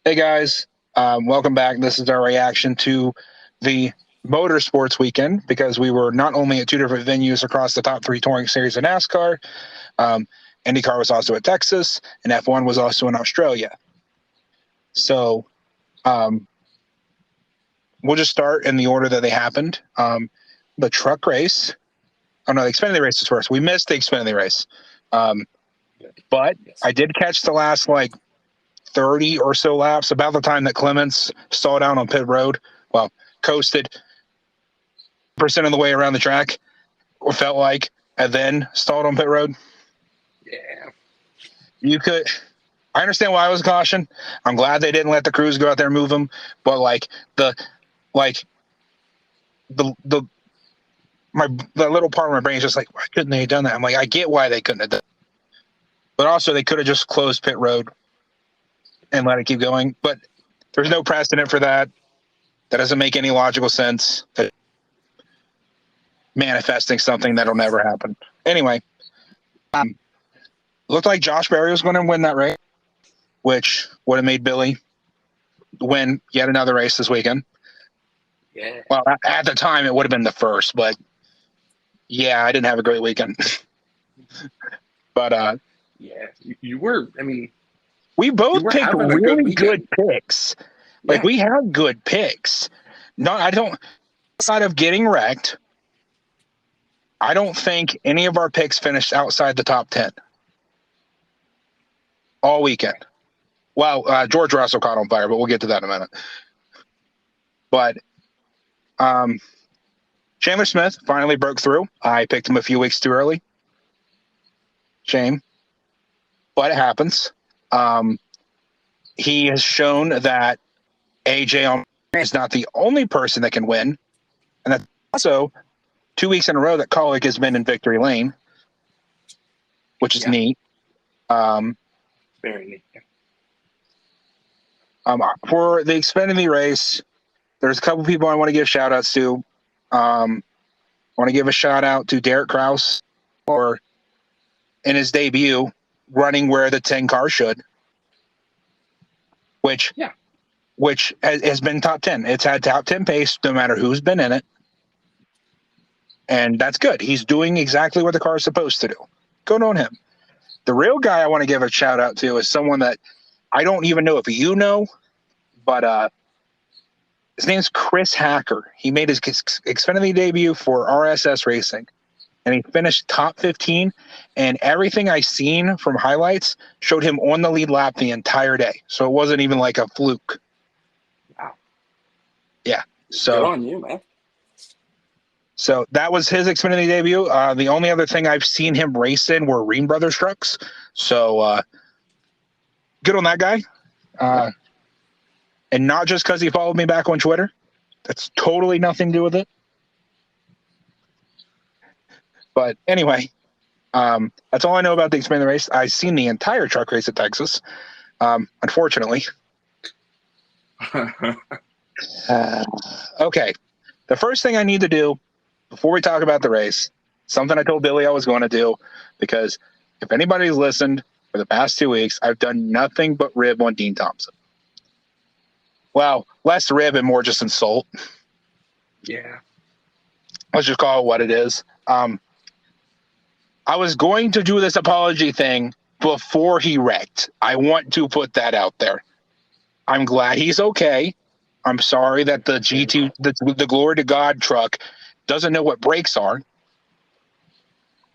Hey guys, welcome back. This is our reaction to the Motorsports weekend because we were not only at two different venues across the top three touring series of NASCAR. Um, IndyCar was also at Texas, and F1 was also in Australia. So we'll just start in the order that they happened. The truck race. Oh no, the Xfinity race was first. We missed the Xfinity race, but I did catch the last 30 or so laps, about the time that Clements stalled out on pit road. Well, coasted percent of the way around the track, or felt like, and then stalled on pit road. Yeah. I understand why I was cautioned. I'm glad they didn't let the crews go out there and move him, but the little part of my brain is just like, why couldn't they have done that? I'm like, I get why they couldn't have done it. But also they could have just closed pit road and let it keep going. But there's no precedent for that. That doesn't make any logical sense. Manifesting something that'll never happen. Anyway, looked like Josh Berry was going to win that race, which would have made Billy win yet another race this weekend. Yeah. Well, at the time, it would have been the first, but yeah, I didn't have a great weekend. But yeah, you were. I mean, we both picked really good picks. Yeah. We had good picks. No, I don't. Outside of getting wrecked, I don't think any of our picks finished outside the top 10 all weekend. Well, George Russell caught on fire, but we'll get to that in a minute. But Chandler Smith finally broke through. I picked him a few weeks too early. Shame. But it happens. He has shown that AJ is not the only person that can win. And that's also 2 weeks in a row that Kaulig has been in victory lane, which is neat. Very neat. For the Xfinity race, there's a couple people I want to give shout outs to. I want to give a shout out to Derek Kraus for in his debut running where the 10 car should, which has been top 10. It's had top 10 pace no matter who's been in it. And that's good. He's doing exactly what the car is supposed to do. Good on him. The real guy I want to give a shout out to is someone that I don't even know if you know, but his name's Chris Hacker. He made his Xfinity debut for RSS Racing, and he finished top 15. And everything I seen from highlights showed him on the lead lap the entire day. So it wasn't even like a fluke. Wow. Yeah. So good on you, man. So that was his Xfinity debut. The only other thing I've seen him race in were Ream Brothers trucks. So good on that guy. And not just because he followed me back on Twitter. That's totally nothing to do with it. But anyway, that's all I know about the Xfinity race. I've seen the entire truck race at Texas, unfortunately. Okay. The first thing I need to do before we talk about the race, something I told Billy I was going to do, because if anybody's listened for the past 2 weeks, I've done nothing but rib on Dean Thompson. Well, less rib and more just insult. Yeah. Let's just call it what it is. I was going to do this apology thing before he wrecked. I want to put that out there. I'm glad he's okay. I'm sorry that the GT, the Glory to God truck, doesn't know what brakes are.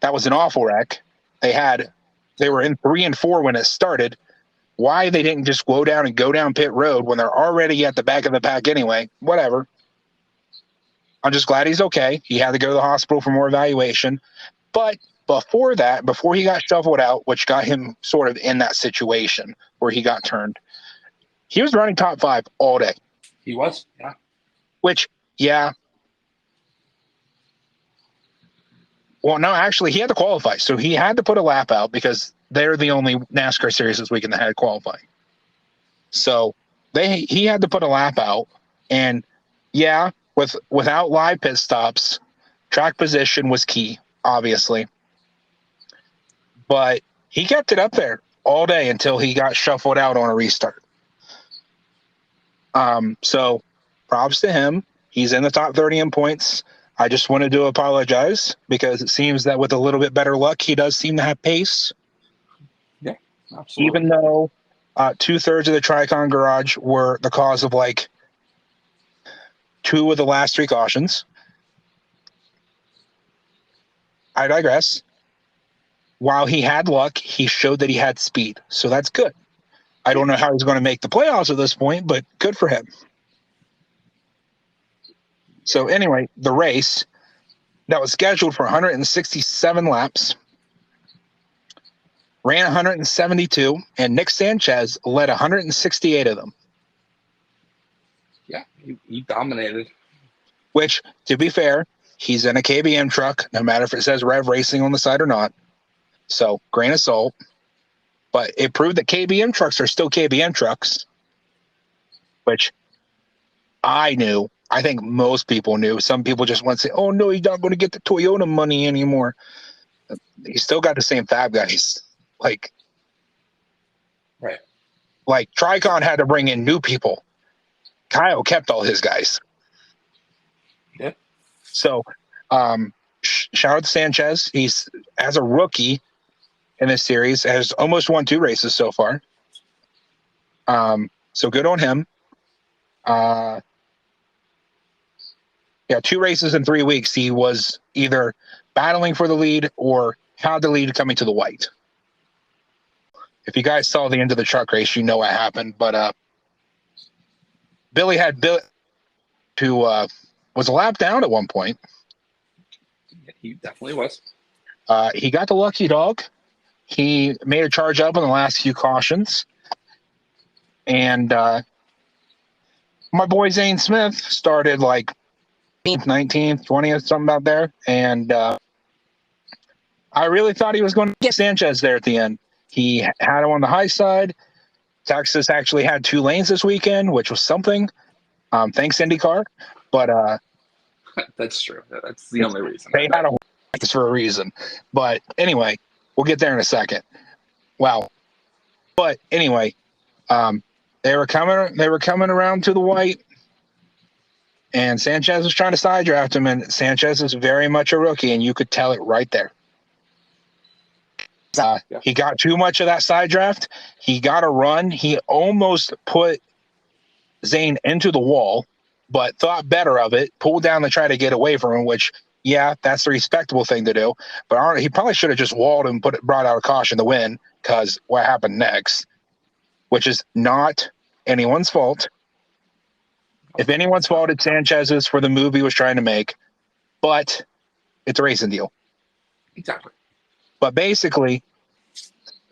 That was an awful wreck. They were in 3 and 4 when it started. Why they didn't just go down pit road when they're already at the back of the pack anyway, whatever. I'm just glad he's okay. He had to go to the hospital for more evaluation. But before that, before he got shuffled out, which got him sort of in that situation where he got turned, he was running top 5 all day. He was, yeah. Which, yeah. Well, no, actually, he had to qualify. So he had to put a lap out because they're the only NASCAR series this weekend that had qualifying. So he had to put a lap out. And, yeah, without live pit stops, track position was key, obviously. But he kept it up there all day until he got shuffled out on a restart. So props to him. He's in the top 30 in points. I just wanted to apologize because it seems that with a little bit better luck, he does seem to have pace. Yeah, absolutely. Even though 2/3 of the Tricon garage were the cause of like 2 of the last 3 cautions. I digress. While he had luck, he showed that he had speed. So that's good. I don't know how he's going to make the playoffs at this point, but good for him. So anyway, the race that was scheduled for 167 laps ran 172, and Nick Sanchez led 168 of them. Yeah, he dominated. Which, to be fair, he's in a KBM truck, no matter if it says Rev Racing on the side or not. So, grain of salt. But it proved that KBM trucks are still KBM trucks, which I knew. I think most people knew. Some people just want to say, oh, no, he's not going to get the Toyota money anymore. He's still got the same fab guys. Like Tricon had to bring in new people. Kyle kept all his guys. Yeah. So, shout out to Sanchez. He's, as a rookie in this series, has almost won 2 races so far. So good on him. 2 races in 3 weeks. He was either battling for the lead or had the lead coming to the white. If you guys saw the end of the truck race, you know what happened. But Billy who was a lap down at one point. He definitely was. He got the lucky dog. He made a charge up in the last few cautions. And my boy Zane Smith started like 19th, 20th, something out there. And I really thought he was going to get Sanchez there at the end. He had him on the high side. Texas actually had 2 lanes this weekend, which was something. Thanks, IndyCar. But that's true. That's the only reason. They had a practice for a reason. But anyway, we'll get there in a second. Wow. But anyway, they were coming around to the white, and Sanchez was trying to side draft him, and Sanchez is very much a rookie, and you could tell it right there. He got too much of that side draft. He got a run. He almost put Zane into the wall, but thought better of it, pulled down to try to get away from him, which, yeah, that's the respectable thing to do. But he probably should have just walled him, brought out a caution to win, because what happened next, which is not anyone's fault. If anyone's fault, it's Sanchez's for the move he was trying to make, but it's a racing deal. Exactly. But basically,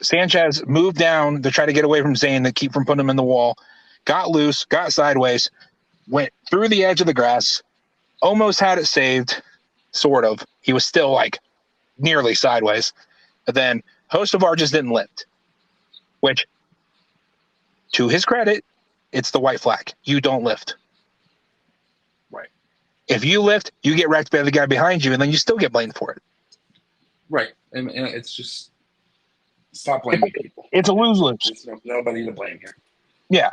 Sanchez moved down to try to get away from Zane to keep from putting him in the wall, got loose, got sideways, went through the edge of the grass, almost had it saved, sort of. He was still like nearly sideways. But then Hocevar just didn't lift, which, to his credit, it's the white flag. You don't lift. Right. If you lift, you get wrecked by the guy behind you, and then you still get blamed for it. Right. And it's just, stop blaming people. It's a lose-lose. There's nobody to blame here. Yeah.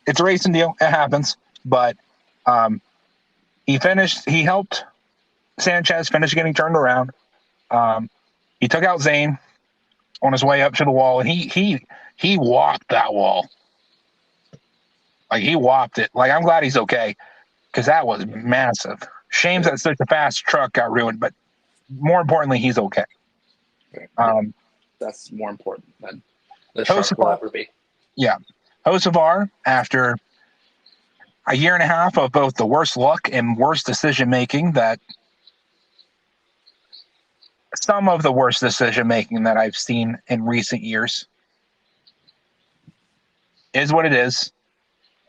It's a racing deal. It happens. But he helped Sanchez finish getting turned around. He took out Zane on his way up to the wall, and he walked that wall. Like, he whopped it. Like, I'm glad he's okay, because that was massive. Shame that such a fast truck got ruined, but more importantly, he's okay. That's more important than the truck will ever be. Yeah. Hocevar, after a year and a half of both the worst luck and worst decision-making some of the worst decision-making that I've seen in recent years, is what it is.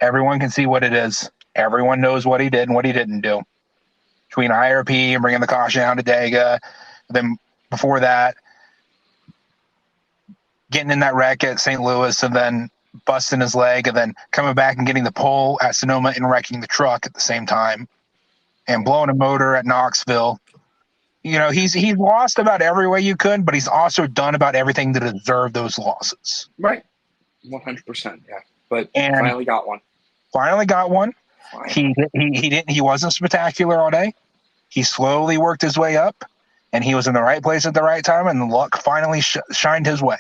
Everyone can see what it is. Everyone knows what he did and what he didn't do. Between IRP and bringing the caution out of Dega, then before that, getting in that wreck at St. Louis and then busting his leg, and then coming back and getting the pole at Sonoma and wrecking the truck at the same time, and blowing a motor at Knoxville. You know, he's lost about every way you could, but he's also done about everything to deserve those losses. Right. 100%, yeah. But finally got one. Finally got one. Fine. He wasn't spectacular all day. He slowly worked his way up, and he was in the right place at the right time, and the luck finally shined his way.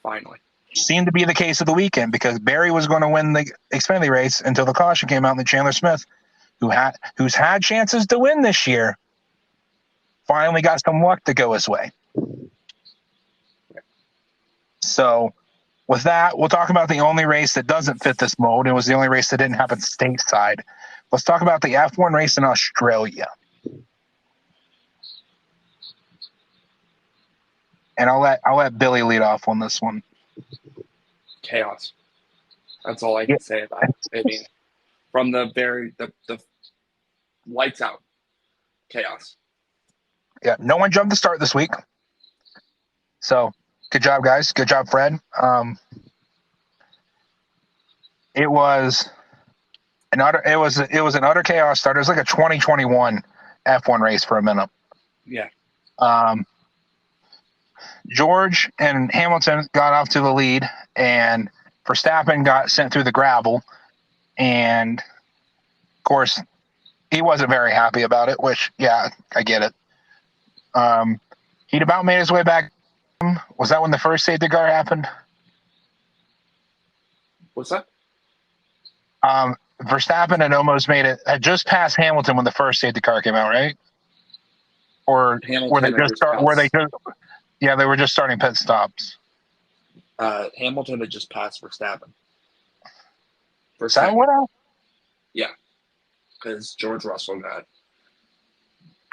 Finally. Seemed to be the case of the weekend because Barry was going to win the Xfinity race until the caution came out, and Chandler Smith, who's had chances to win this year, finally got some luck to go his way. So with that, we'll talk about the only race that doesn't fit this mold. It was the only race that didn't happen stateside. Let's talk about the F1 race in Australia. And I'll let Billy lead off on this one. Chaos. That's all I can say about it. I mean, from the lights out, chaos. Yeah, no one jumped the start this week. So good job, guys. Good job, Fred. It was an utter chaos start. It was like a 2021 F1 race for a minute. Yeah. George and Hamilton got off to the lead, and Verstappen got sent through the gravel. And of course, he wasn't very happy about it, which, yeah, I get it. He'd about made his way back. Was that when the first safety car happened? What's that? Verstappen had almost made it, had just passed Hamilton when the first safety car came out, right? Or were they just they were just starting pit stops. Hamilton had just passed Verstappen. Is that what? Yeah, because George Russell got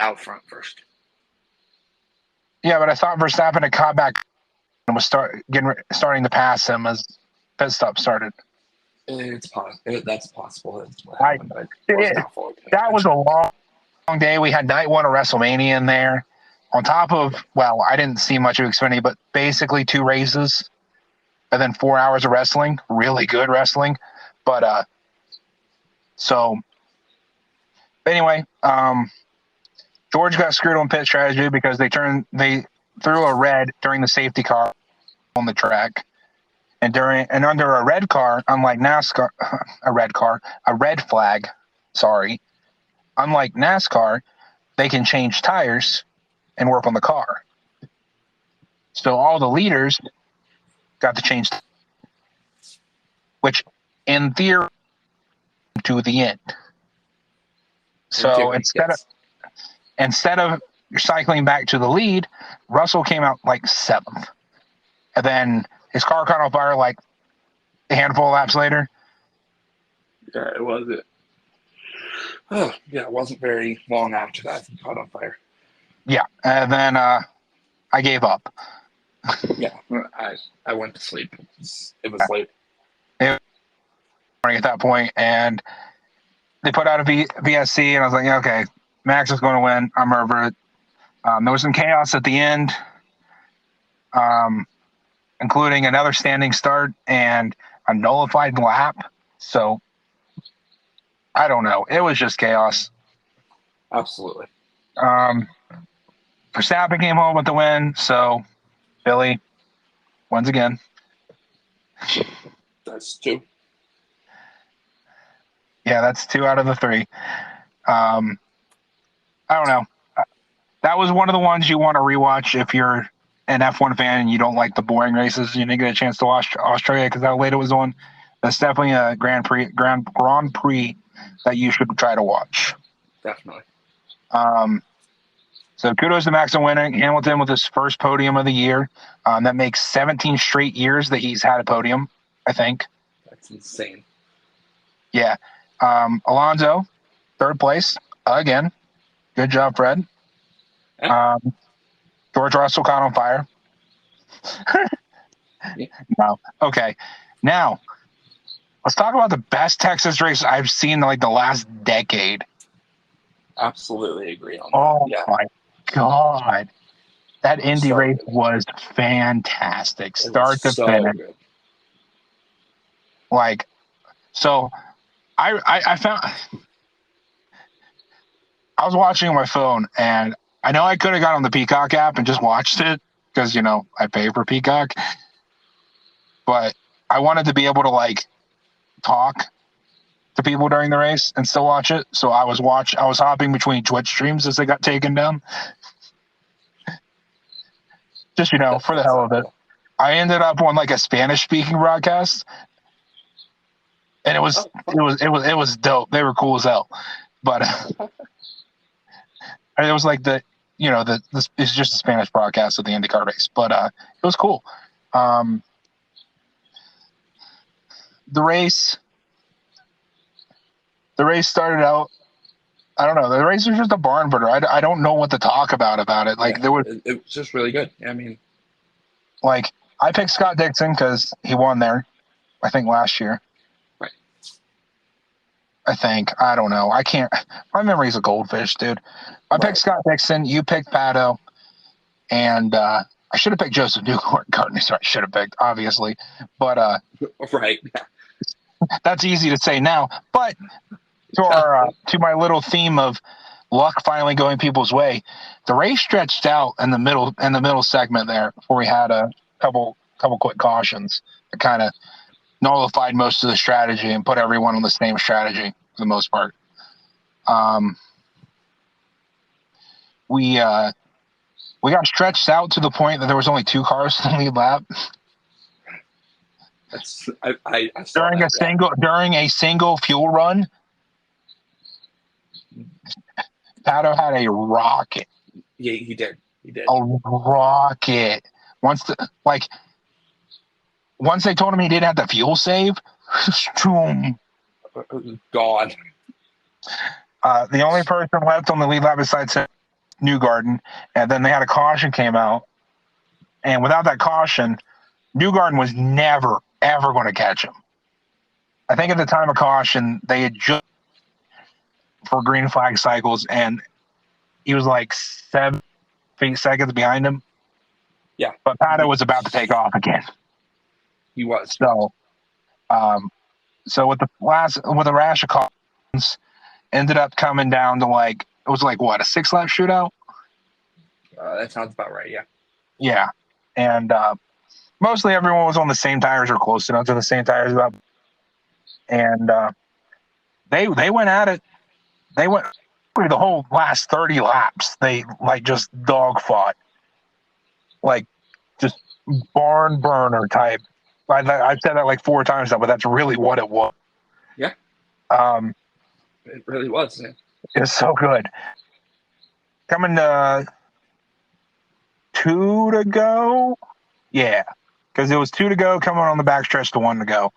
out front first. Yeah, but I thought Verstappen had caught back and was starting to pass him as pit stop started. It's possible. That's possible. That's what happened, that was a long day. We had night one of Wrestlemania in there. On top of, well, I didn't see much of Xfinity, but basically 2 races and then 4 hours of wrestling. Really good wrestling. But anyway, George got screwed on pit strategy because they threw a red during the safety car on the track. And under a red car, unlike NASCAR, a red flag, sorry. Unlike NASCAR, they can change tires and work on the car. So all the leaders got to change, which in theory to the end. So instead of cycling back to the lead, Russell came out like 7th. And then his car caught on fire like a handful of laps later. Yeah, it was it. Oh, yeah, it wasn't very long after that he caught on fire. Yeah, and then I gave up. Yeah, I went to sleep. It was late. It was at that point, and they put out a VSC, and I was like, yeah, okay, Max is going to win. I'm over it. There was some chaos at the end, including another standing start and a nullified lap. So I don't know. It was just chaos. Absolutely. Verstappen came home with the win, so Billy wins again. That's 2. Yeah, that's 2 out of the 3. I don't know. That was one of the ones you want to rewatch if you're an F1 fan and you don't like the boring races. You didn't get a chance to watch Australia because how late it was on. That's definitely a Grand Prix that you should try to watch. Definitely. So kudos to Max on winning. Hamilton with his first podium of the year. That makes 17 straight years that he's had a podium, I think. That's insane. Yeah. Alonso, 3rd place again. Good job, Fred. George Russell caught on fire. Yeah. No. Okay. Now, let's talk about the best Texas race I've seen in like the last decade. Absolutely agree on that. Oh, yeah. my God. That Indy race was fantastic. Start to finish. Good. Like, so I found I was watching on my phone, and I know I could have got on the Peacock app and just watched it because, you know, I pay for Peacock. But I wanted to be able to, like, talk to people during the race and still watch it. So I was hopping between Twitch streams as they got taken down. Just, for the hell of it. I ended up on like a Spanish speaking broadcast, and it was dope. They were cool as hell, but it was like it's just a Spanish broadcast of the IndyCar race, but it was cool. The race started out. I don't know. The race was just a barn burner. I don't know what to talk about it. Like it was just really good. I mean, like I picked Scott Dixon because he won there, I think last year. Right. I think. I don't know. I can't. My memory's a goldfish, dude. I picked Scott Dixon. You picked Pato, and I should have picked Joseph Newgarden. Sorry, I should have picked, obviously, but right. That's easy to say now. But to my little theme of luck finally going people's way, the race stretched out in the middle segment there before we had a couple quick cautions that kind of nullified most of the strategy and put everyone on the same strategy for the most part. We got stretched out to the point that there was only 2 cars in the lead lap. I saw during a single fuel run. Pato had a rocket. Yeah, he did. A rocket. Once they told him he didn't have the fuel save, gone. The only person left on the lead lap besides Newgarden, and then they had a caution came out, and without that caution, Newgarden was never ever going to catch him. I think at the time of caution, they had just for green flag cycles, and he was like 7 seconds behind him. Yeah, but Pato was about to take off again. He was. So with a rash of cautions, ended up coming down to a 6-lap shootout. That sounds about right. Yeah. Yeah, and mostly everyone was on the same tires or close enough to the same tires. And they went at it. They went through the whole last 30 laps. They just dog fought, just barn burner type. I've said that 4 times now, but that's really what it was. Yeah. It really was. Yeah. It's so good. Coming to 2 to go. Yeah, because it was 2 to go, coming on the backstretch to 1 to go.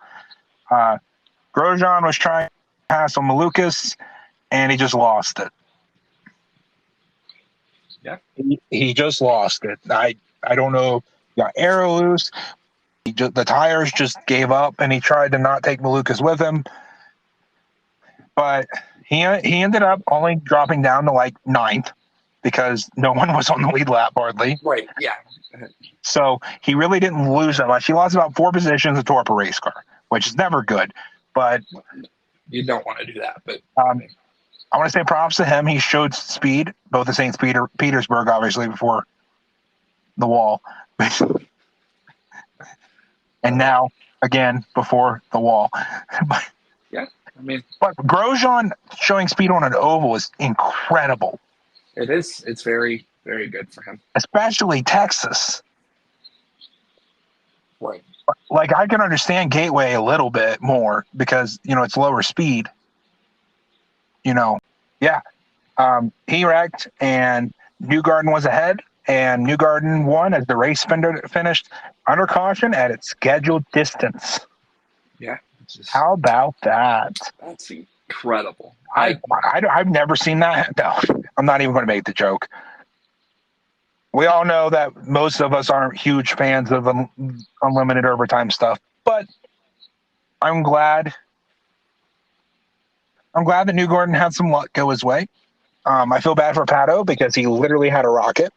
Grosjean was trying to pass on Malukas, and he just lost it. Yeah. He just lost it. I don't know. He got air loose. The tires just gave up, and he tried to not take Malukas with him. But he ended up only dropping down to 9th because no one was on the lead lap hardly. Right, yeah. So he really didn't lose that much. He lost about 4 positions to a race car, which is never good. But you don't want to do that. But I want to say props to him. He showed speed, both at St. Petersburg, obviously, before the wall. And now, again, before the wall. Yeah, But Grosjean showing speed on an oval is incredible. It is. It's very, very good for him. Especially Texas. Right. I can understand Gateway a little bit more because, it's lower speed. Yeah. He wrecked, and Newgarden was ahead, and Newgarden won as the race finished under caution at its scheduled distance. Yeah. How about that? That's incredible. I've never seen that. No, I'm not even going to make the joke. We all know that most of us aren't huge fans of unlimited overtime stuff, but I'm glad that Newgarden had some luck go his way. I feel bad for Pato because he literally had a rocket.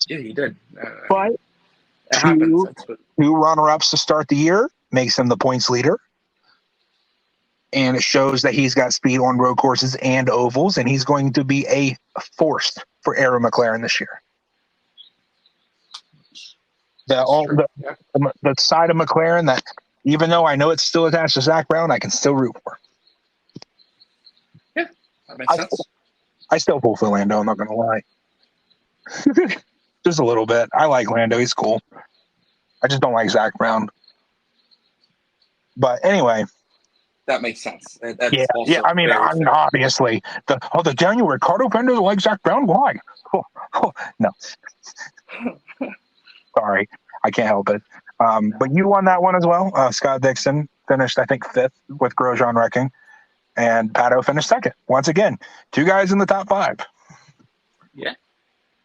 Yeah, he did. But it happens. 2 runner-ups to start the year makes him the points leader. And it shows that he's got speed on road courses and ovals, and he's going to be a force for Arrow McLaren this year. The side of McLaren that Even though I know it's still attached to Zach Brown, I can still root for. Yeah, that makes sense. I still pull for Lando. I'm not going to lie. Just a little bit. I like Lando. He's cool. I just don't like Zach Brown. But anyway. That makes sense. That's yeah. I mean, obviously, the Daniel Ricciardo fan doesn't like Zach Brown. Why? No. Sorry, I can't help it. But you won that one as well. Scott Dixon finished, I think, 5th with Grosjean wrecking, and Pato finished 2nd. Once again, 2 guys in the top 5. Yeah.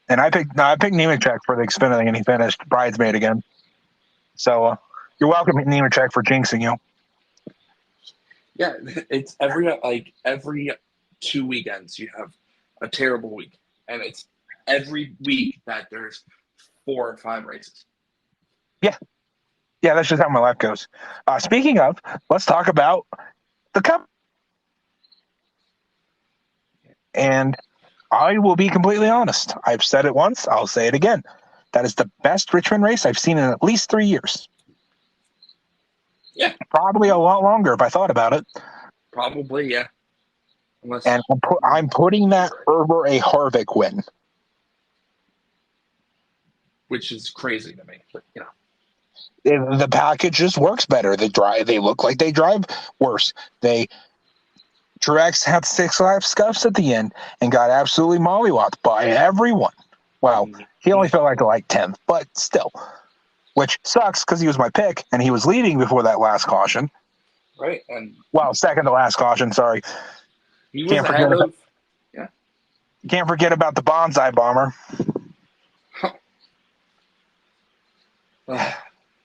And I picked Nemechek for the Xfinity, and he finished bridesmaid again. So you're welcome, Nemechek, for jinxing you. Yeah, it's every 2 weekends you have a terrible week, and it's every week that there's 4 or 5 races. Yeah, that's just how my life goes. Speaking of, let's talk about the Cup. And I will be completely honest. I've said it once. I'll say it again. That is the best Richmond race I've seen in at least 3 years. Yeah. Probably a lot longer if I thought about it. Probably, yeah. And I'm putting that over a Harvick win. Which is crazy to me, but you know. The package just works better. They look like they drive worse. Truex had 6 lap scuffs at the end and got absolutely mollywopped by everyone. Well, he only felt like 10th, but still. Which sucks because he was my pick and he was leading before that last caution. Right. And second to last caution, sorry. He was ahead of, yeah. Can't forget about the bonsai bomber.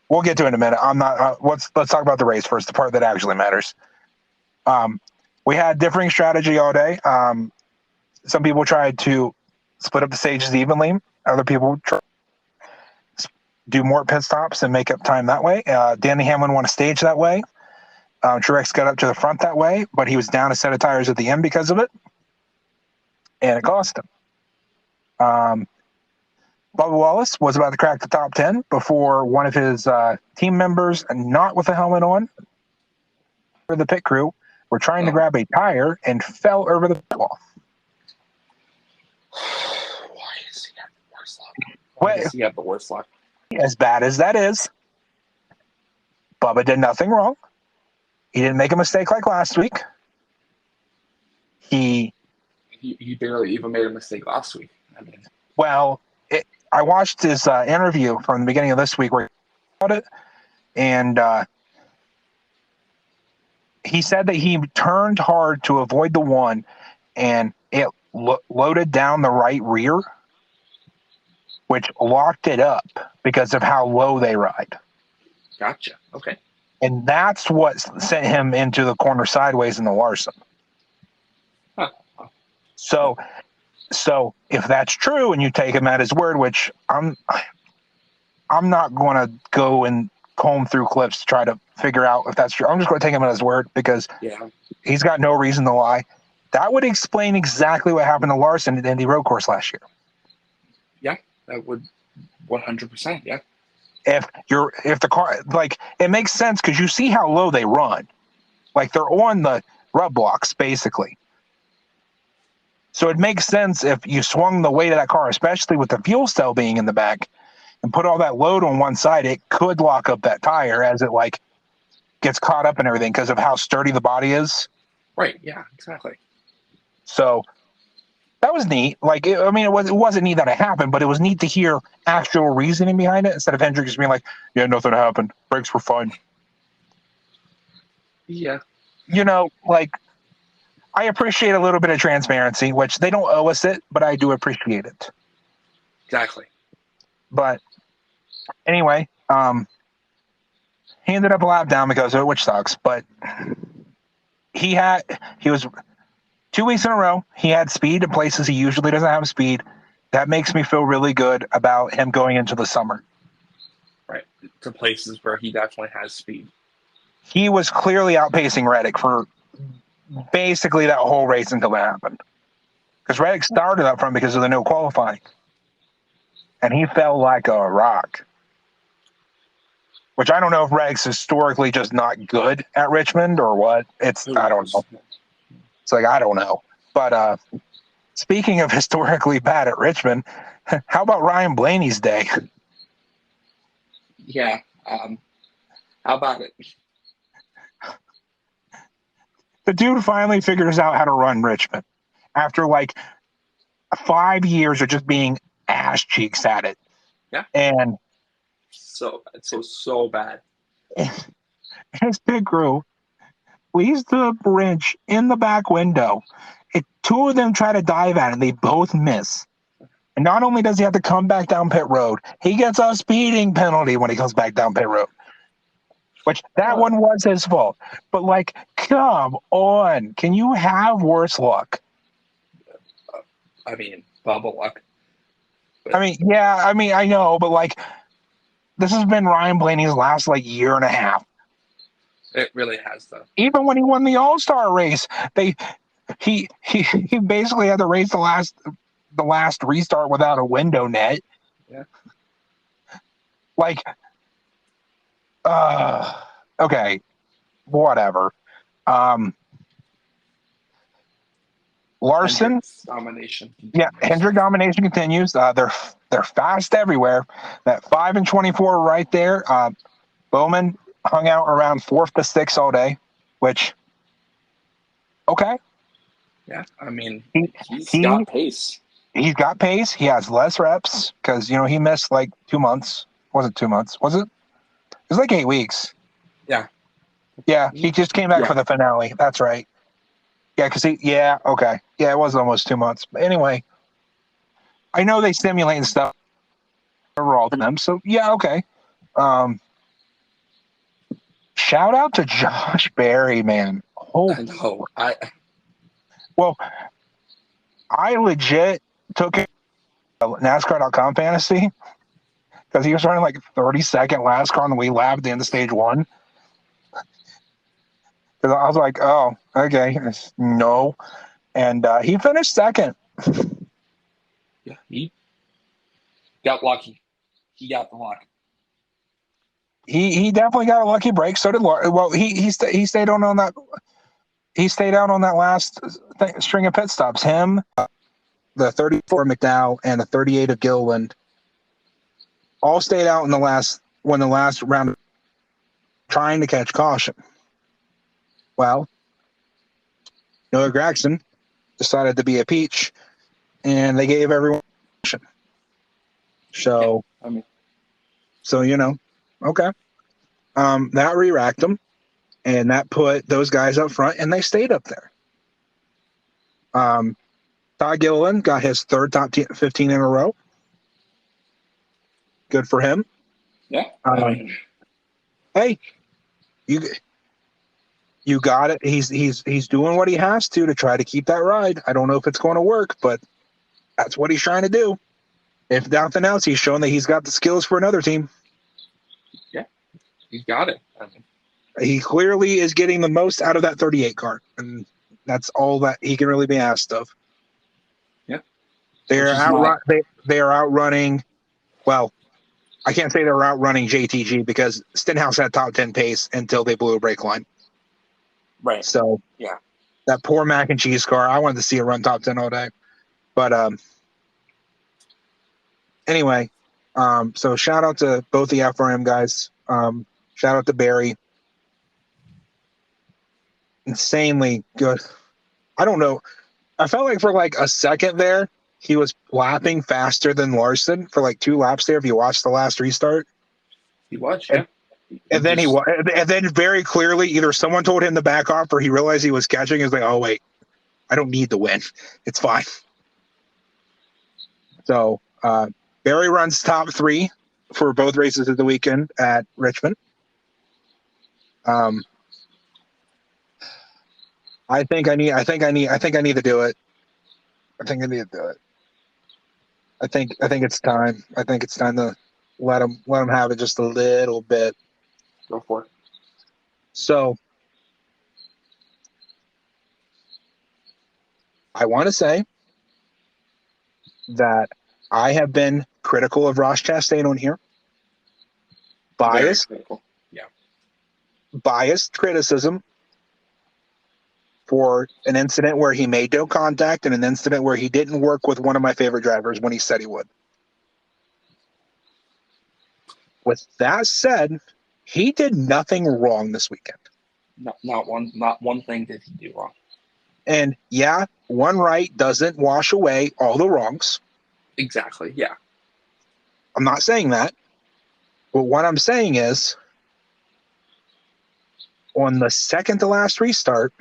We'll get to it in a minute. I'm not. Let's talk about the race first, the part that actually matters. We had differing strategy all day. Some people tried to split up the stages evenly. Other people tried to do more pit stops and make up time that way. Danny Hamlin won a stage that way. Truex got up to the front that way, but he was down a set of tires at the end because of it, and it cost him. Bubba Wallace was about to crack the top 10 before one of his team members, not with a helmet on, for the pit crew, were trying to grab a tire and fell over the pit wall. Why does he have the worst luck? Why does he have the worst luck? As bad as that is, Bubba did nothing wrong. He didn't make a mistake like last week. He barely even made a mistake last week. I mean, I watched his interview from the beginning of this week where he talked about it, and he said that he turned hard to avoid the one, and it loaded down the right rear, which locked it up because of how low they ride. Gotcha. Okay. And that's what sent him into the corner sideways in the Larson. Huh. So if that's true and you take him at his word, which I'm not going to go and comb through clips to try to figure out if that's true. I'm just going to take him at his word because he's got no reason to lie. That would explain exactly what happened to Larson at the Indy Road Course last year. Yeah, that would 100%. Yeah. If the car, it makes sense because you see how low they run. They're on the rub blocks basically. So it makes sense if you swung the weight of that car, especially with the fuel cell being in the back, and put all that load on one side, it could lock up that tire as it gets caught up in everything because of how sturdy the body is. Right. Yeah, exactly. So that was neat. It wasn't neat that it happened, but it was neat to hear actual reasoning behind it instead of Hendrick just being like, yeah, nothing happened. Brakes were fine. Yeah. I appreciate a little bit of transparency, which they don't owe us it, but I do appreciate it. Exactly. But anyway, he ended up a lap down because of it, which sucks. But he was 2 weeks in a row. He had speed in places he usually doesn't have speed. That makes me feel really good about him going into the summer. Right. To places where he definitely has speed. He was clearly outpacing Reddick for basically that whole race until that happened. Because Reddick started up front because of the no qualifying. And he fell like a rock. which I don't know if Reg's historically just not good at Richmond or what. I don't know. It's like, I don't know. But speaking of historically bad at Richmond, how about Ryan Blaney's day? Yeah. How about it? The dude finally figures out how to run Richmond after like 5 years of just being ass cheeks at it. Yeah. And so bad. His pit crew leaves the wrench in the back window. Two of them try to dive at it, and they both miss. And not only does he have to come back down pit road, he gets a speeding penalty when he comes back down pit road. Which that one was his fault. But like, come on. Can you have worse luck? I mean, bubble luck. But, I know, but like, this has been Ryan Blaney's last like year and a half. It really has, though. Even when he won the All-Star race, he basically had to race the last restart without a window net. Yeah. Like, okay, whatever. Larson Hendrick's domination continues. Yeah, Hendrick domination continues. They're fast everywhere. That 5 and 24 right there. Bowman hung out around 4th to 6th all day, which okay. Yeah, I mean, he's got pace. He's got pace. He has less reps because he missed like 2 months. Was it 2 months? Was it? It was like 8 weeks. Yeah. Yeah, he just came back for the finale. That's right. Yeah, because okay. Yeah, it was almost 2 months. But anyway, I know they simulate and stuff for all of them. So, yeah, okay. Shout out to Josh Berry, man. I know. I legit took it NASCAR.com fantasy because he was running like 32nd last car on the wheel lap at the end of stage 1. Because I was like, oh, okay, no. And he finished 2nd. Yeah, he got lucky. He got the luck. He definitely got a lucky break. So did Laura. Well, he stayed on that. He stayed out on that last string of pit stops. Him, the 34 McDowell, and the 38 of Gilliland all stayed out in the last round, trying to catch caution. Well, Noah Gragson decided to be a peach, and they gave everyone caution. So, okay. That re-racked them, and that put those guys up front, and they stayed up there. Todd Gilliland got his 3rd top 15 in a row. Good for him. Yeah. Hey, you got it. He's doing what he has to try to keep that ride. I don't know if it's going to work, but that's what he's trying to do. If nothing else, he's shown that he's got the skills for another team. Yeah, he's got it. He clearly is getting the most out of that 38 car, and that's all that he can really be asked of. Yeah, they are outrunning. Well, I can't say they're outrunning JTG because Stenhouse had top 10 pace until they blew a brake line. Right. So yeah, that poor mac and cheese car. I wanted to see it run top 10 all day, but anyway, so shout out to both the FRM guys. Shout out to Barry. Insanely good. I don't know. I felt like for like a second there, he was lapping faster than Larson for like 2 laps there. If you watch the last restart, he was. Yeah. And then very clearly, either someone told him to back off or he realized he was catching. He was like, oh, wait, I don't need to win. It's fine. So Barry runs top 3 for both races of the weekend at Richmond. I think I need to do it. I think it's time. I think it's time to let him have it just a little bit. Go for it. So I want to say that I have been critical of Ross Chastain on here. biased, critical. Yeah. biased criticism for an incident where he made no contact and an incident where he didn't work with one of my favorite drivers when he said he would. With that said, he did nothing wrong this weekend. Not one thing did he do wrong. And yeah, one right doesn't wash away all the wrongs. Exactly. Yeah. I'm not saying that. But what I'm saying is, on the second to last restart,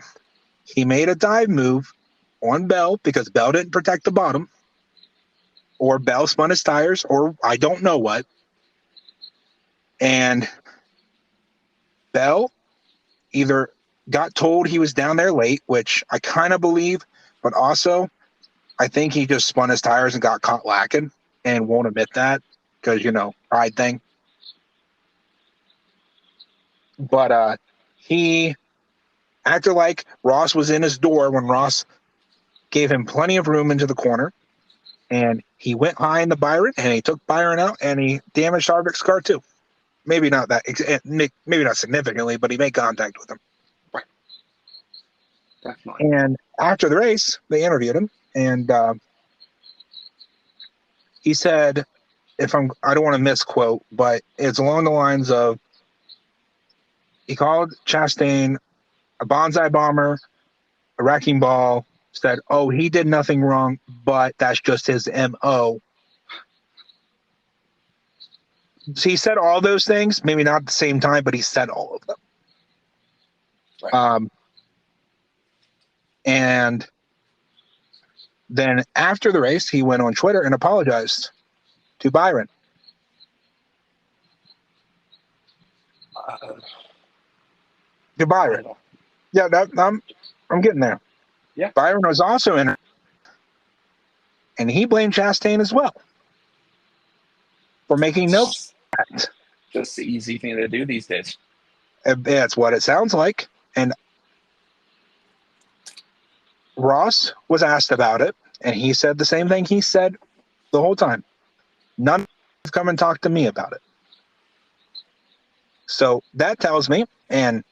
he made a dive move on Bell because Bell didn't protect the bottom, or Bell spun his tires, or I don't know what. And Bell either got told he was down there late, which I kind of believe, but also I think he just spun his tires and got caught lacking and won't admit that because, pride thing. But he acted like Ross was in his door when Ross gave him plenty of room into the corner. And he went high into Byron, and he took Byron out, and he damaged Harvick's car too. Maybe not significantly, but he made contact with him. Right. Definitely. And after the race, they interviewed him, and he said, I don't want to misquote, but it's along the lines of, he called Chastain a bonsai bomber, a wrecking ball, said, oh, he did nothing wrong, but that's just his MO. So he said all those things, maybe not at the same time, but he said all of them. Right. And then after the race, he went on Twitter and apologized to Byron. To Byron. Yeah, I'm getting there. Yeah. Byron was also in it, and he blamed Chastain as well for making no contact. Just the easy thing to do these days. That's what it sounds like. And Ross was asked about it, and he said the same thing he said the whole time. None have come and talked to me about it. So that tells me, and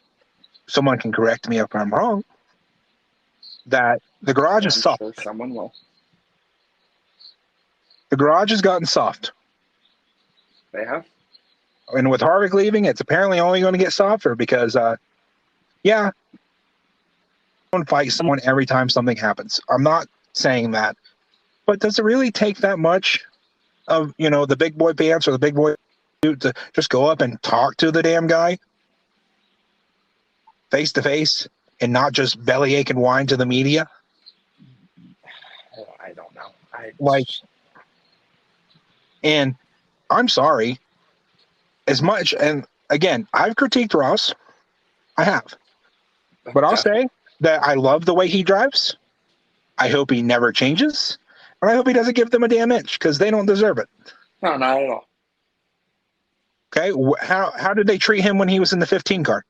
someone can correct me if I'm wrong, that the garage is soft. Sure someone will. The garage has gotten soft. They have. And with Harvick leaving, it's apparently only going to get softer because, don't fight someone every time something happens. I'm not saying that. But does it really take that much of, the big boy pants or the big boy suit to just go up and talk to the damn guy face to face and not just bellyache and whine to the media? I don't know. And I'm sorry. As much, and again, I've critiqued Ross. I have. But I'll say that I love the way he drives. I hope he never changes. And I hope he doesn't give them a damn inch because they don't deserve it. No, not at all. Okay, how did they treat him when he was in the 15 car?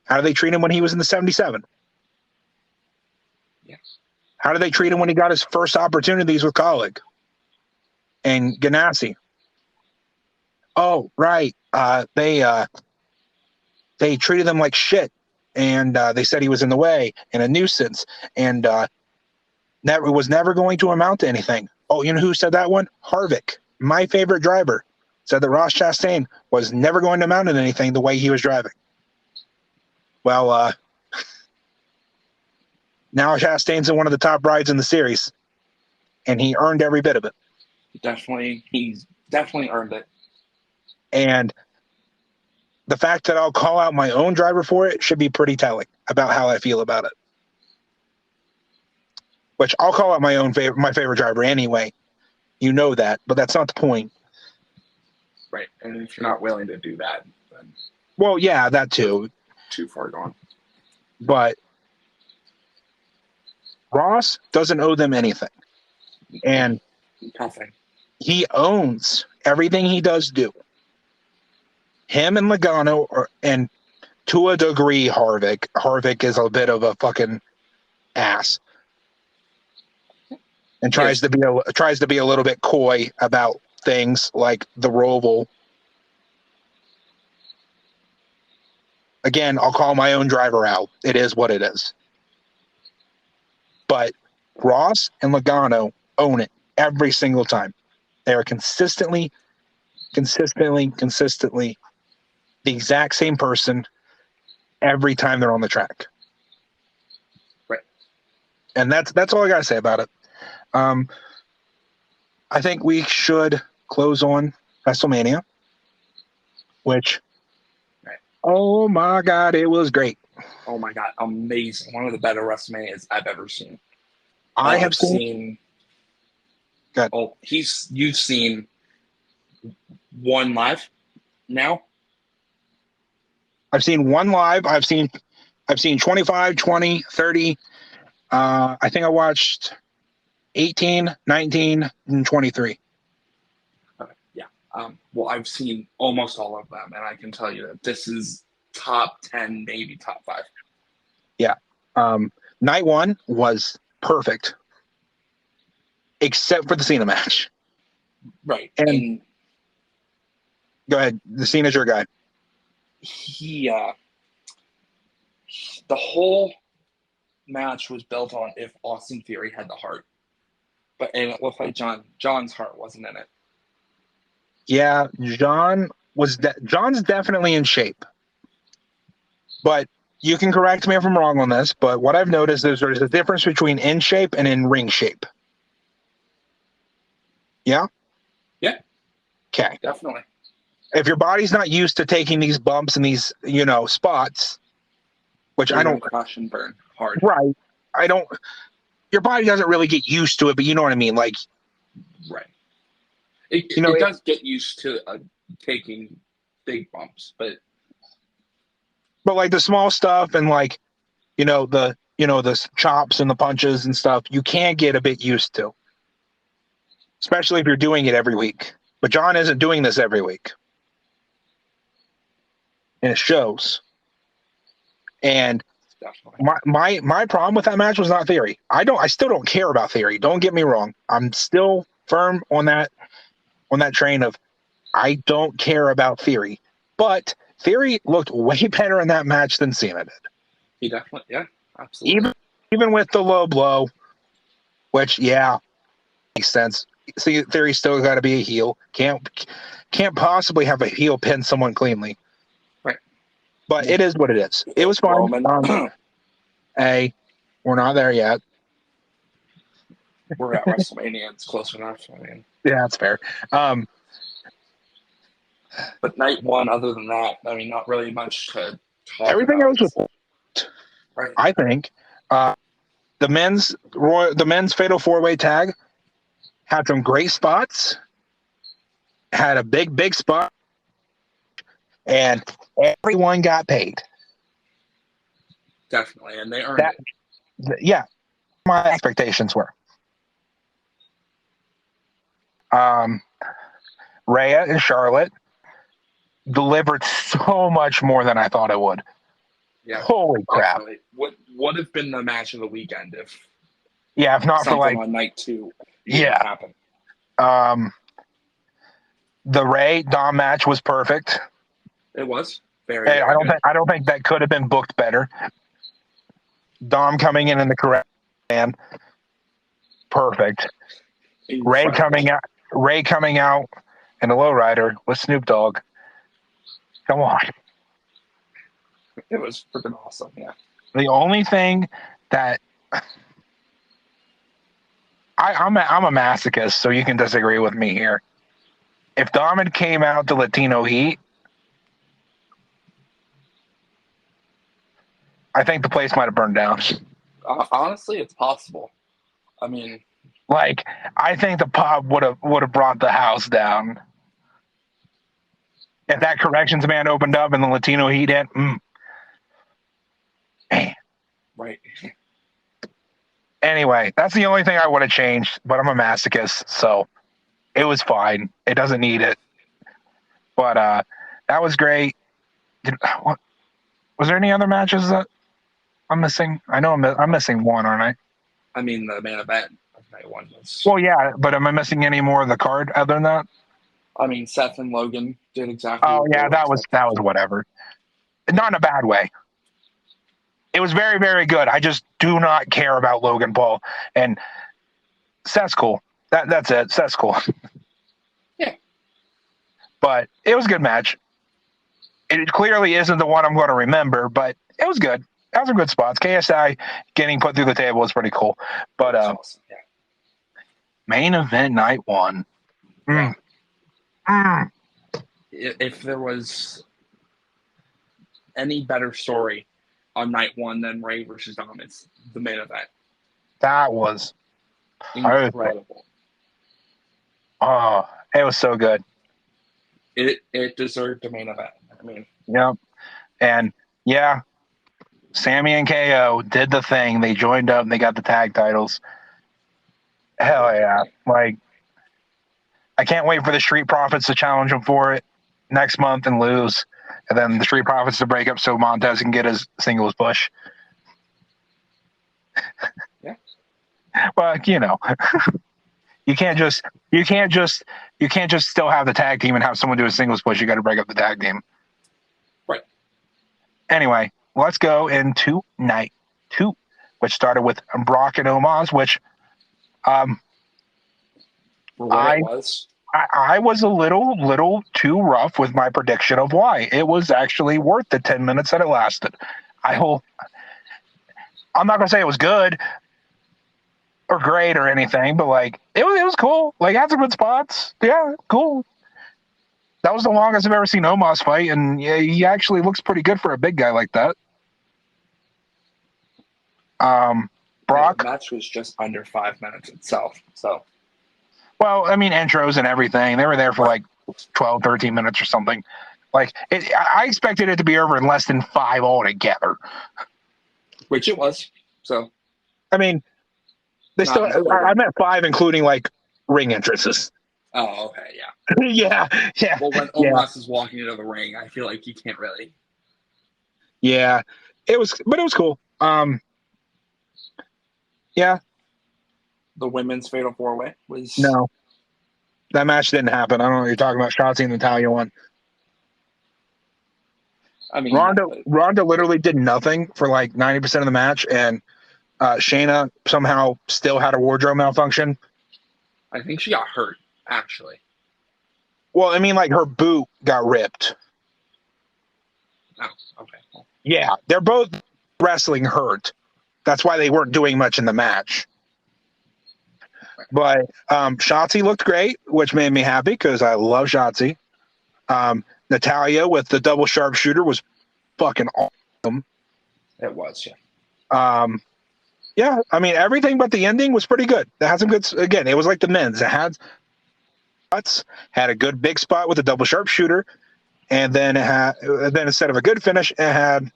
How did they treat him when he was in the 77? Yes. How did they treat him when he got his first opportunities with Colleague and Ganassi? Oh, right. They treated him like shit, and they said he was in the way and a nuisance, and that was never going to amount to anything. Oh, you know who said that one? Harvick, my favorite driver, said that Ross Chastain was never going to amount to anything the way he was driving. Well, now Chastain's in one of the top rides in the series, and he earned every bit of it. He's definitely earned it. And the fact that I'll call out my own driver for it should be pretty telling about how I feel about it. Which I'll call out my favorite driver anyway. You know that, but that's not the point. Right. And if you're not willing to do that, then well, yeah, that too. Too far gone. But Ross doesn't owe them anything. And nothing. He owns everything he does do. Him and Logano, and to a degree, Harvick. Harvick is a bit of a fucking ass, and tries to be a little bit coy about things like the Roval. Again, I'll call my own driver out. It is what it is. But Ross and Logano own it every single time. They are consistently the exact same person every time they're on the track. Right. And that's all I gotta say about it. I think we should close on WrestleMania, which, right. Oh my God, it was great. Oh my God, amazing! One of the better WrestleManias I've ever seen. I have seen. Good. Oh, you've seen one live now? I've seen one live. I've seen 25, 20, 30. I think I watched 18, 19, and 23. Yeah. Well, I've seen almost all of them, and I can tell you that this is top 10, maybe top 5. Yeah. Night one was perfect, except for the Cena match. Right. And go ahead. The Cena's your guy. The whole match was built on if Austin Theory had the heart, and it looked like John's heart wasn't in it. Yeah, John's definitely in shape, but you can correct me if I'm wrong on this. But what I've noticed is there's a difference between in shape and in ring shape. Yeah. Yeah. Okay. Definitely. If your body's not used to taking these bumps and these, spots, which I don't crash and burn hard. Right. I don't. Your body doesn't really get used to it, but you know what I mean. Like, right. It does get used to taking big bumps, but like the small stuff and like, the chops and the punches and stuff, you can get a bit used to, especially if you're doing it every week. But John isn't doing this every week. And it shows. And my problem with that match was not Theory. I still don't care about Theory. Don't get me wrong. I'm still firm on that train of I don't care about Theory. But Theory looked way better in that match than Cena did. He definitely, yeah, absolutely. Even with the low blow, which makes sense. See, Theory's still got to be a heel. Can't possibly have a heel pin someone cleanly. Right. But it is what it is. It was fun. Hey, we're not there yet. We're at WrestleMania. It's close enough. I mean, yeah, that's fair. But night one, other than that, I mean, not really much to talk everything about. else was. Right. I think the men's fatal 4-way tag had some great spots. Had a big spot, and everyone got paid. Definitely, and they earned it. Yeah, my expectations were. Rhea and Charlotte delivered so much more than I thought it would. Yeah, holy crap! Definitely. What would have been the match of the weekend if not for on night 2 happened. The Ray Dom match was perfect. It was very. I don't think that could have been booked better. Dom coming in the correct man, perfect. Ray coming out in a lowrider with Snoop Dogg. Come on. It was freaking awesome. Yeah. The only thing that I'm a masochist, so you can disagree with me here. If Dom had came out to Latino Heat, I think the place might have burned down. Honestly, it's possible. I mean, I think the pub would have brought the house down. If that corrections man opened up and the Latino Heat in, man. Right. Anyway, that's the only thing I would have changed, but I'm a masochist, so it was fine. It doesn't need it. But that was great. Was there any other matches that I'm missing? I know I'm missing one, aren't I? I mean, the main event of night one was. Well, yeah, but am I missing any more of the card other than that? I mean, Seth and Logan did exactly. Oh yeah, that was whatever. Not in a bad way. It was very, very good. I just do not care about Logan Paul. And Seth's cool. That's it. Seth's cool. Yeah. But it was a good match. It clearly isn't the one I'm going to remember, but it was good. That was some good spots. KSI getting put through the table was pretty cool. But Awesome. Yeah. Main event night 1. If there was any better story on night 1 than Ray versus Dom, it's the main event. That was incredible. Oh, it was so good. It deserved the main event. I mean, yep. And yeah, Sammy and KO did the thing. They joined up and they got the tag titles. Hell yeah. Like, I can't wait for the Street Profits to challenge them for it next month and lose. And then the Street Profits to break up so Montez can get his singles push. Yeah. But, you know, you can't just still have the tag team and have someone do a singles push. You got to break up the tag team. Right. Anyway, let's go into night 2, which started with Brock and Omos, which I was a little too rough with my prediction of why. It was actually worth the 10 minutes that it lasted. I'm not gonna say it was good or great or anything, but like it was cool. Like, had some good spots. Yeah, cool. That was the longest I've ever seen Omos fight, and yeah, he actually looks pretty good for a big guy like that. Brock. The match was just under 5 minutes itself. So, well, I mean, intros and everything. They were there for like 12, 13 minutes or something. Like, I expected it to be over in less than 5 altogether. Which it was. So, I mean, they still. I meant 5, including like ring entrances. Oh, okay, yeah. yeah. Well, when Omos is walking into the ring, I feel like you can't really. Yeah, it was cool. Yeah. The women's fatal 4-way was no. That match didn't happen. I don't know what you're talking about. Shotzi and Natalya won. I mean, Ronda literally did nothing for like 90% of the match, and Shayna somehow still had a wardrobe malfunction. I think she got hurt, actually. Well, I mean, like, her boot got ripped. Oh, okay. Well, yeah, they're both wrestling hurt. That's why they weren't doing much in the match. But Shotzi looked great, which made me happy because I love Shotzi. Natalya with the double sharpshooter was fucking awesome. It was, yeah. Yeah, I mean, everything but the ending was pretty good. It had some good. Again, it was like the men's. It had a good big spot with a double sharpshooter, and then then instead of a good finish, it had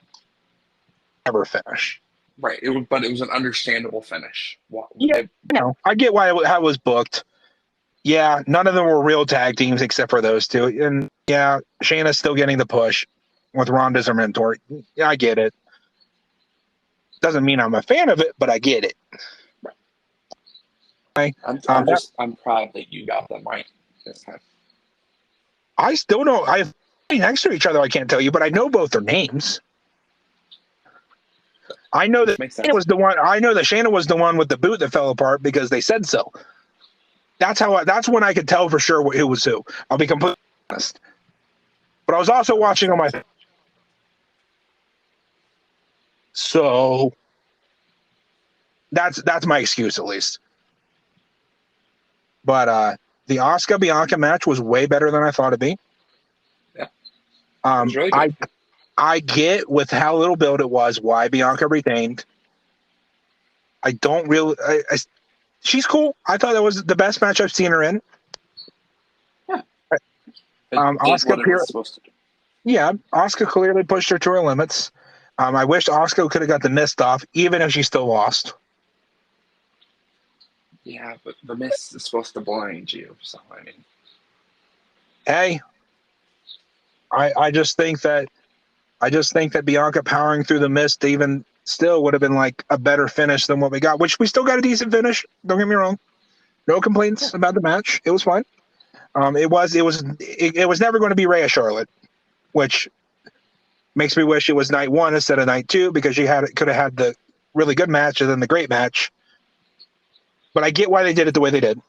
never finish. Right, but it was an understandable finish. Yeah, I get how it was booked. Yeah, none of them were real tag teams except for those two. And yeah, Shayna's still getting the push with Ronda as her mentor. Yeah, I get it. Doesn't mean I'm a fan of it, but I get it. Right. I'm proud that you got them right this time. I still don't. I next to each other. I can't tell you, but I know both their names. I know that Shayna was the one. I know that Shayna was the one with the boot that fell apart because they said so. That's when I could tell for sure who was who. I'll be completely honest. But I was also watching on my. So that's my excuse, at least. But the Asuka Bianca match was way better than I thought it'd be. Yeah. It was really good. I get with how little build it was why Bianca retained. I don't really. She's cool. I thought that was the best match I've seen her in. Yeah. Asuka Asuka clearly pushed her to her limits. I wish Asuka could have got the mist off, even if she still lost. Yeah, but the mist is supposed to blind you, so I mean. Hey, I just think that Bianca powering through the mist even still would have been like a better finish than what we got, which we still got a decent finish. Don't get me wrong. No complaints about the match. It was fine. It was never going to be Rhea Charlotte, which Makes me wish it was night 1 instead of night 2 because could have had the really good match and then the great match. But I get why they did it the way they did.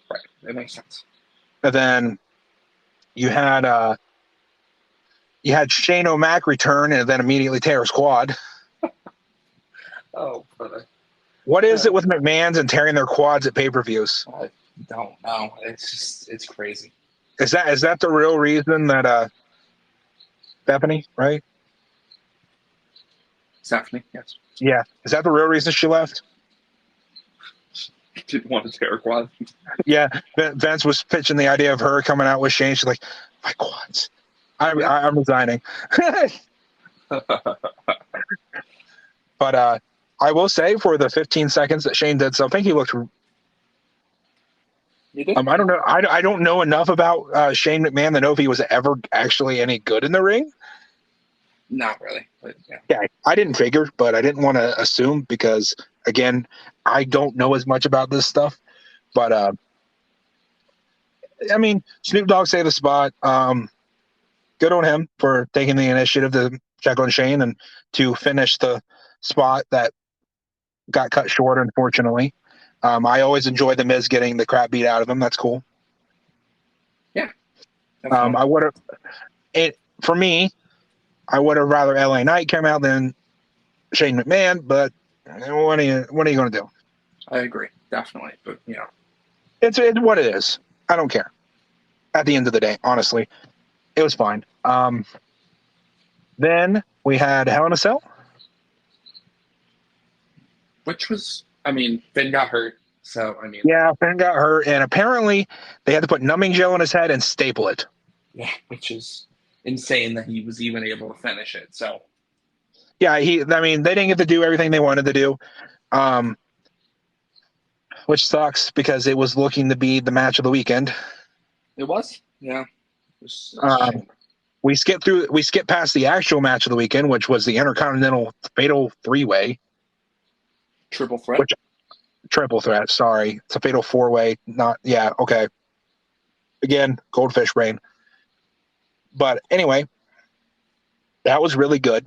Right, it makes sense. And then you had Shane O'Mac return and then immediately tear his quad. Oh, brother. What is it with McMahon's and tearing their quads at pay-per-views? I don't know. It's crazy. Is that the real reason that Stephanie, right? Stephanie, yes. Yeah. Is that the real reason she left? Didn't want to tear her quad. Yeah. Vince was pitching the idea of her coming out with Shane. She's like, my quads. I'm resigning. But I will say for the 15 seconds that Shane did something, he looked. I don't know. I don't know enough about Shane McMahon to know if he was ever actually any good in the ring. Not really, but yeah. Yeah, I didn't figure, but I didn't want to assume because, again, I don't know as much about this stuff. But I mean, Snoop Dogg saved the spot. Good on him for taking the initiative to check on Shane and to finish the spot that got cut short, unfortunately. I always enjoy the Miz getting the crap beat out of him. That's cool. Yeah. I would have. For me, I would have rather LA Knight come out than Shane McMahon, but what are you going to do? I agree, definitely, but it's what it is. I don't care. At the end of the day, honestly, it was fine. Then we had Hell in a Cell, which was, Finn got hurt, so yeah, Finn got hurt, and apparently they had to put numbing gel in his head and staple it. Yeah, which is insane that he was even able to finish it. So yeah, they didn't get to do everything they wanted to do, which sucks because it was looking to be the match of the weekend. It was, yeah. We skipped past the actual match of the weekend, which was the Intercontinental Fatal 3-Way. Triple threat. Triple threat, sorry. It's a Fatal 4-Way. Okay. Again, goldfish brain. But anyway, that was really good.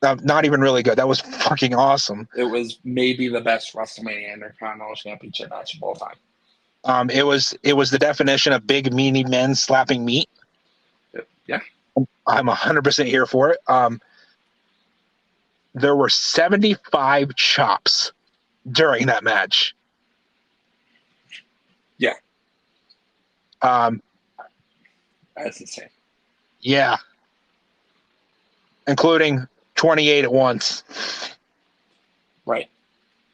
Not even really good. That was fucking awesome. It was maybe the best Wrestlemania Intercontinental Championship match of all time. It was the definition of big meaty men slapping meat. Yeah. I'm 100% here for it. There were 75 chops during that match. Yeah. That's insane. Yeah. Including 28 at once. Right.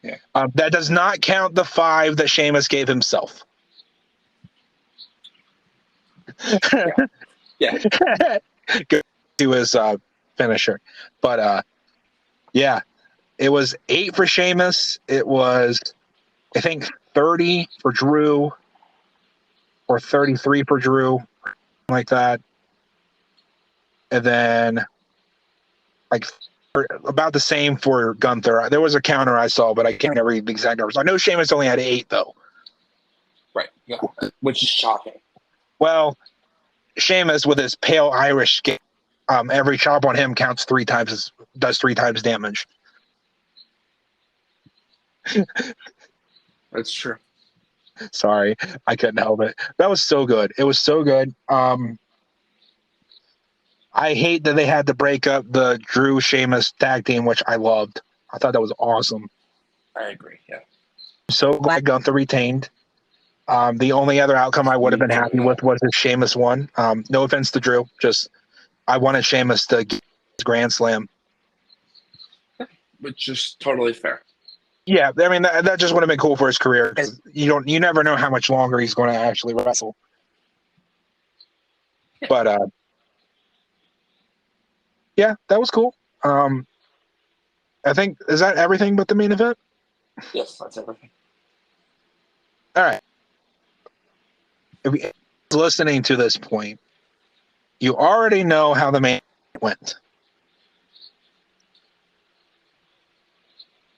Yeah. That does not count the 5 that Sheamus gave himself. Yeah. Good to his finisher. But yeah, it was 8 for Sheamus. It was, I think, 30 for Drew or 33 for Drew, like that. And then like about the same for Gunther. There was a counter I saw, but I can't read the exact numbers. I know Sheamus only had 8 though. Right. Yeah. Which is shocking. Well, Sheamus with his pale Irish skin, every chop on him does 3 times damage. That's true. Sorry, I couldn't help it. That was so good. It was so good. I hate that they had to break up the Drew Sheamus tag team, which I loved. I thought that was awesome. I agree. Yeah. So glad Gunther retained. The only other outcome I would have been happy with was if Sheamus won. No offense to Drew, just I wanted Sheamus to get his Grand Slam. Which is totally fair. Yeah, that just would have been cool for his career because you never know how much longer he's going to actually wrestle. Yeah. But yeah, that was cool. I think is that everything but the main event? Yes, that's everything. All right. If you're listening to this point, you already know how the main event went.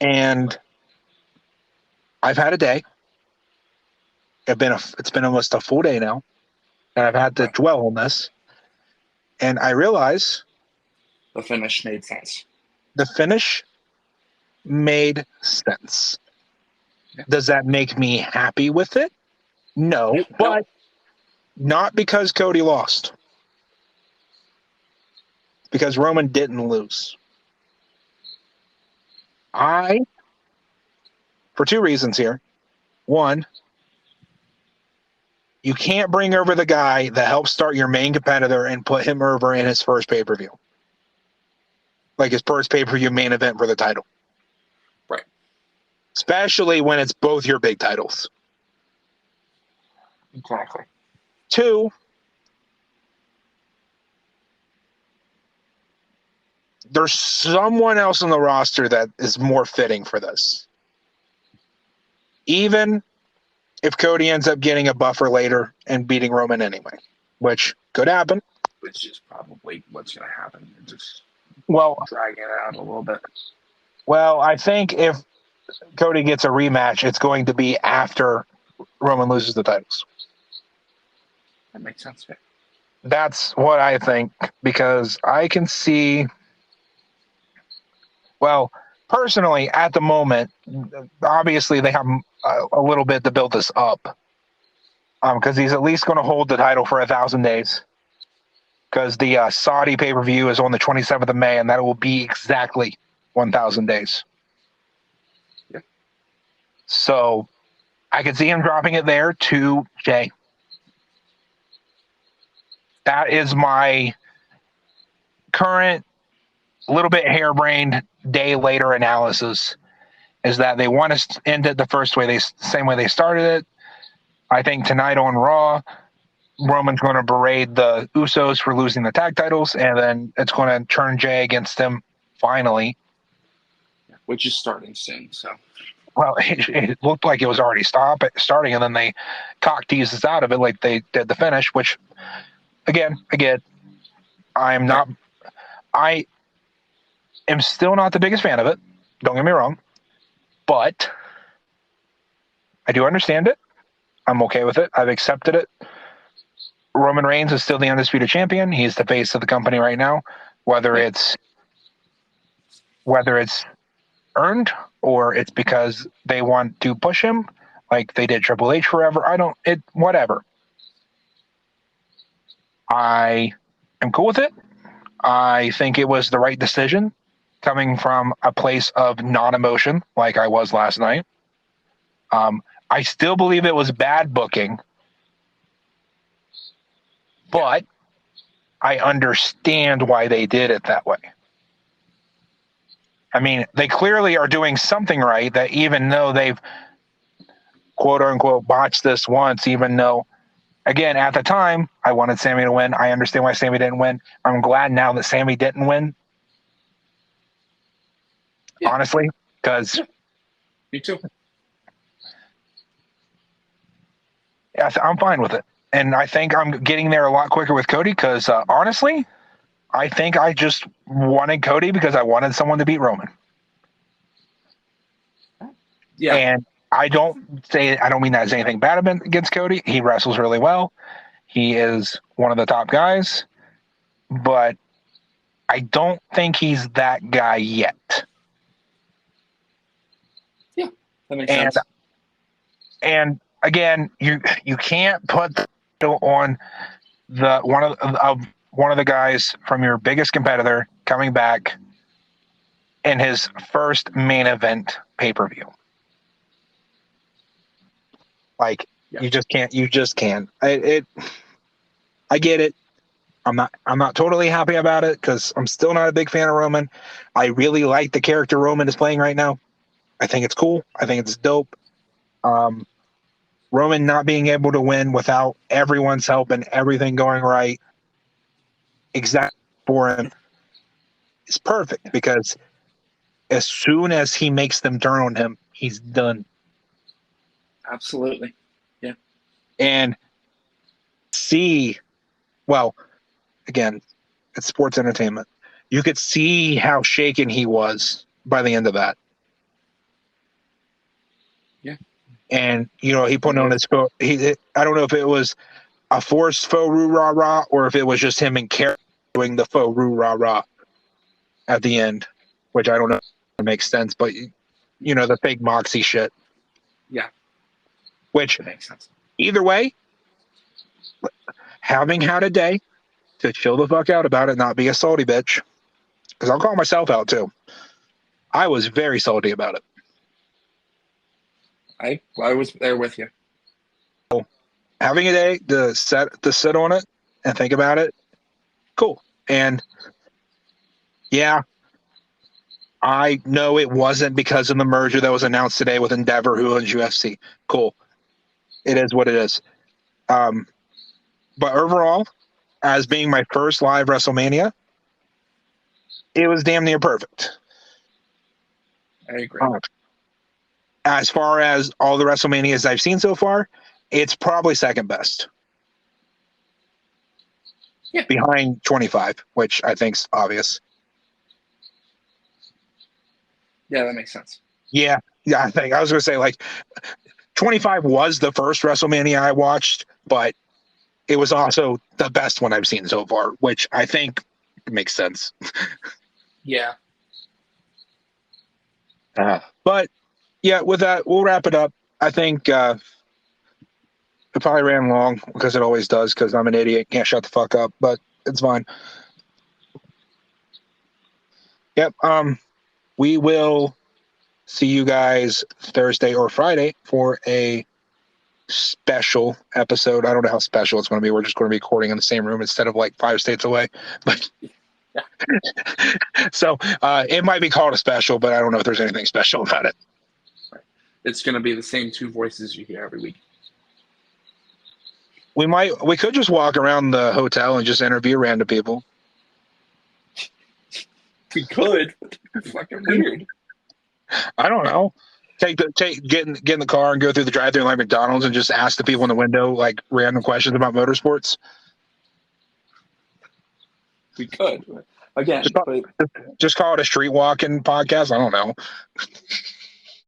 And I've had a day. It's been almost a full day now, and I've had to dwell on this. And I realize The finish made sense. The finish made sense. Yeah. Does that make me happy with it? No, but not because Cody lost. Because Roman didn't lose. For two reasons here. One, you can't bring over the guy that helped start your main competitor and put him over in his first pay-per-view. Like his first pay-per-view main event for the title. Right. Especially when it's both your big titles. Exactly. Two, there's someone else on the roster that is more fitting for this. Even if Cody ends up getting a buffer later and beating Roman anyway, which could happen. Which is probably what's going to happen. Just drag it out a little bit. Well, I think if Cody gets a rematch, it's going to be after Roman loses the titles. That makes sense. Yeah. That's what I think, because I can see. Well, personally, at the moment, obviously they have a little bit to build this up, because he's at least going to hold the title for 1,000 days. Because the Saudi pay-per-view is on the 27th of May, and that will be exactly 1,000 days. Yeah. So I could see him dropping it there to Jay. That is my current, little bit harebrained day later analysis, is that they want to end it the same way they started it. I think tonight on Raw, Roman's going to berate the Usos for losing the tag titles, and then it's going to turn Jay against him finally. Which is starting soon, so. Well, it looked like it was already starting, and then they cock-teased us out of it like they did the finish, which, again, I get. I am still not the biggest fan of it. Don't get me wrong. But I do understand it. I'm okay with it. I've accepted it. Roman Reigns is still the undisputed champion. He's the face of the company right now. Whether it's earned or it's because they want to push him like they did Triple H forever. Whatever. I am cool with it. I think it was the right decision coming from a place of non-emotion like I was last night. I still believe it was bad booking, but I understand why they did it that way. I mean, they clearly are doing something right, that even though they've quote-unquote botched this once, even though, again, at the time, I wanted Sammy to win. I understand why Sammy didn't win. I'm glad now that Sammy didn't win. Yeah. Honestly, because... Me too. I'm fine with it. And I think I'm getting there a lot quicker with Cody because, honestly, I think I just wanted Cody because I wanted someone to beat Roman. Yeah. And I don't mean that as anything bad against Cody. He wrestles really well. He is one of the top guys. But I don't think he's that guy yet. Yeah, that makes sense. And again, you can't put on one of the guys from your biggest competitor coming back in his first main event pay-per-view. Like, yeah. You just can't. I get it. I'm not totally happy about it because I'm still not a big fan of Roman. I really like the character Roman is playing right now. I think it's cool. I think it's dope. Roman not being able to win without everyone's help and everything going right exactly for him is perfect, because as soon as he makes them turn on him, he's done. Absolutely. Yeah. And again, it's sports entertainment. You could see how shaken he was by the end of that. Yeah. And, he put on his phone. I don't know if it was a forced faux roo rah rah or if it was just him and Carrie doing the faux roo rah rah. at the end, which I don't know if it makes sense, but you know, the fake Moxie shit. Yeah. Which It makes sense. Either way, having had a day to chill the fuck out about it, not be a salty bitch, because I'll call myself out too. I was very salty about it. I was there with you. Having a day to sit on it and think about it, cool. And yeah, I know it wasn't because of the merger that was announced today with Endeavor, who owns UFC. Cool. It is what it is. But overall, as being my first live WrestleMania, it was damn near perfect. I agree. As far as all the WrestleManias I've seen so far, it's probably second best. Yeah. Behind 25, which I think's obvious. Yeah, that makes sense. Yeah, I think I was going to say, like, 25 was the first WrestleMania I watched, but it was also the best one I've seen so far, which I think makes sense. Yeah. But yeah, with that, we'll wrap it up. I think it probably ran long because it always does, because I'm an idiot, can't shut the fuck up, but it's fine. Yep. We will see you guys Thursday or Friday for a special episode. I don't know how special it's going to be. We're just going to be recording in the same room instead of like 5 states away. But so it might be called a special, but I don't know if there's anything special about it. It's going to be the same two voices you hear every week. We could just walk around the hotel and just interview random people. We could. It's fucking weird. I don't know. Get in the car and go through the drive-thru like McDonald's and just ask the people in the window like random questions about motorsports. We could. Again, just call it a street walking podcast. I don't know.